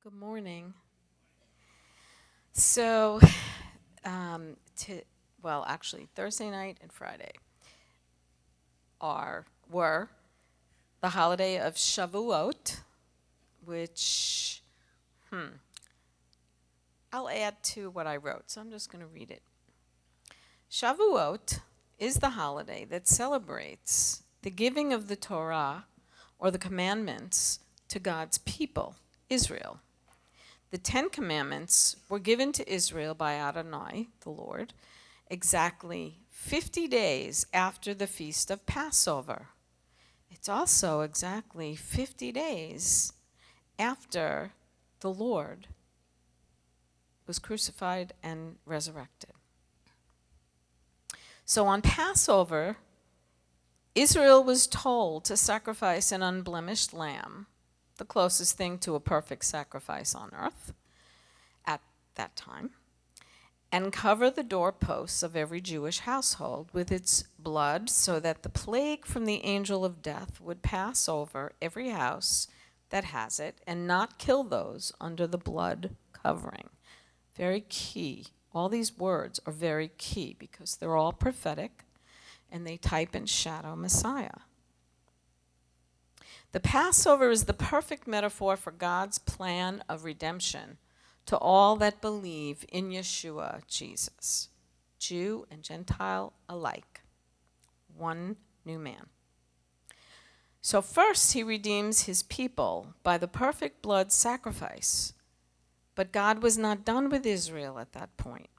Good morning. So, actually, Thursday night and Friday were the holiday of Shavuot, which I'll add to what I wrote. So I'm just going to read it. Shavuot is the holiday that celebrates the giving of the Torah, or the commandments, to God's people, Israel. The Ten Commandments were given to Israel by Adonai, the Lord, exactly 50 days after the feast of Passover. It's also exactly 50 days after the Lord was crucified and resurrected. So on Passover, Israel was told to sacrifice an unblemished lamb, the closest thing to a perfect sacrifice on earth at that time, and cover the doorposts of every Jewish household with its blood, so that the plague from the angel of death would pass over every house that has it and not kill those under the blood covering. Very key. All these words are very key because they're all prophetic and they type and shadow Messiah. The Passover is the perfect metaphor for God's plan of redemption to all that believe in Yeshua, Jesus, Jew and Gentile alike, one new man. So first he redeems his people by the perfect blood sacrifice, but God was not done with Israel at that point.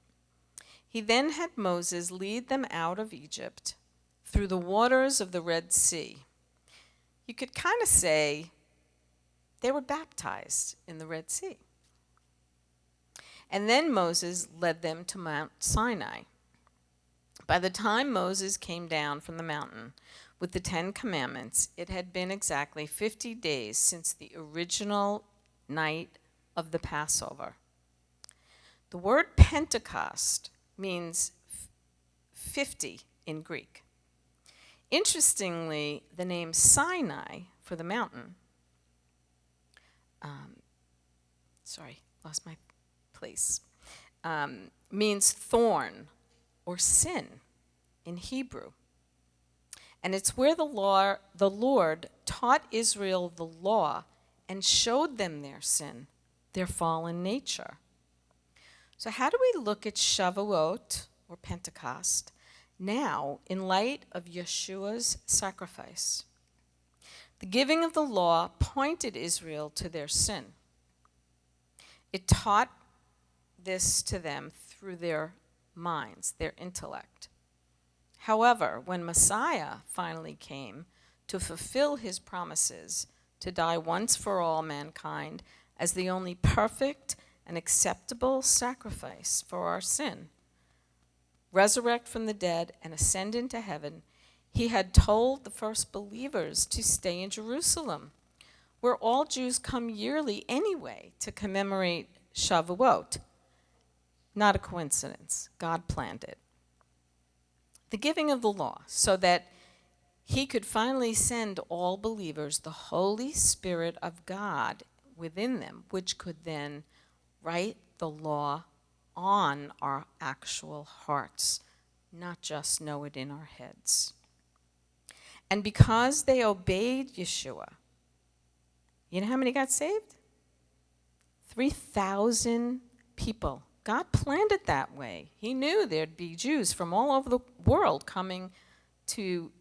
He then had Moses lead them out of Egypt through the waters of the Red Sea. You could kind of say they were baptized in the Red Sea. And then Moses led them to Mount Sinai. By the time Moses came down from the mountain with the Ten Commandments, it had been exactly 50 days since the original night of the Passover. The word Pentecost means 50 in Greek. Interestingly, the name Sinai for the mountain, lost my place, means thorn or sin in Hebrew. And it's where the Lord taught Israel the law and showed them their sin, their fallen nature. So how do we look at Shavuot, or Pentecost, now in light of Yeshua's sacrifice? The giving of the law pointed Israel to their sin. It taught this to them through their minds, their intellect. However, when Messiah finally came to fulfill his promises to die once for all mankind as the only perfect and acceptable sacrifice for our sin, resurrect from the dead and ascend into heaven, he had told the first believers to stay in Jerusalem, where all Jews come yearly anyway to commemorate Shavuot. Not a coincidence. God planned it. The giving of the law, so that he could finally send all believers the Holy Spirit of God within them, which could then write the law on our actual hearts, not just know it in our heads. And because they obeyed Yeshua, you know how many got saved? 3,000 people. God planned it that way. He knew there'd be Jews from all over the world coming to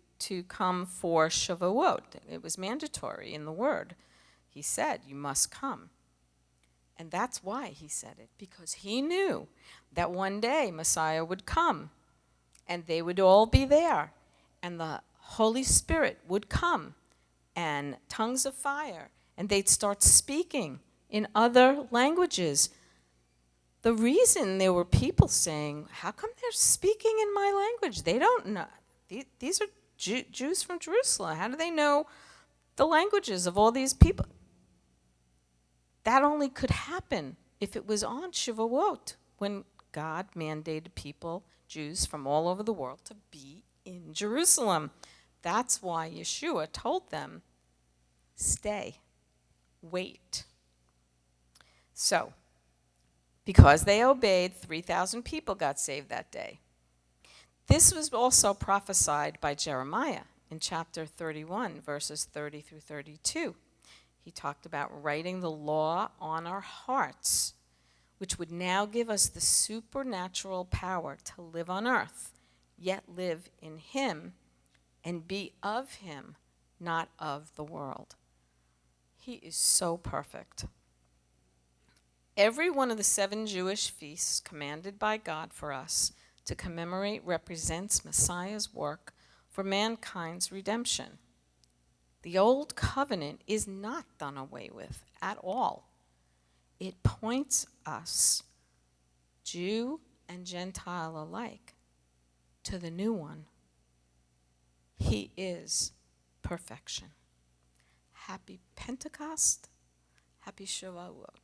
come for Shavuot. It was mandatory in the word. He said, you must come. And that's why he said it, because he knew that one day Messiah would come, and they would all be there, and the Holy Spirit would come, and tongues of fire, and they'd start speaking in other languages. The reason there were people saying, how come they're speaking in my language? They don't know. These are Jews from Jerusalem. How do they know the languages of all these people? That only could happen if it was on Shavuot, when God mandated people, Jews from all over the world, to be in Jerusalem. That's why Yeshua told them, stay, wait. So, because they obeyed, 3,000 people got saved that day. This was also prophesied by Jeremiah in chapter 31, verses 30 through 32. He talked about writing the law on our hearts, which would now give us the supernatural power to live on earth, yet live in Him and be of Him, not of the world. He is so perfect. Every one of the 7 Jewish feasts commanded by God for us to commemorate represents Messiah's work for mankind's redemption. The old covenant is not done away with at all. It points us, Jew and Gentile alike, to the new one. He is perfection. Happy Pentecost. Happy Shavout.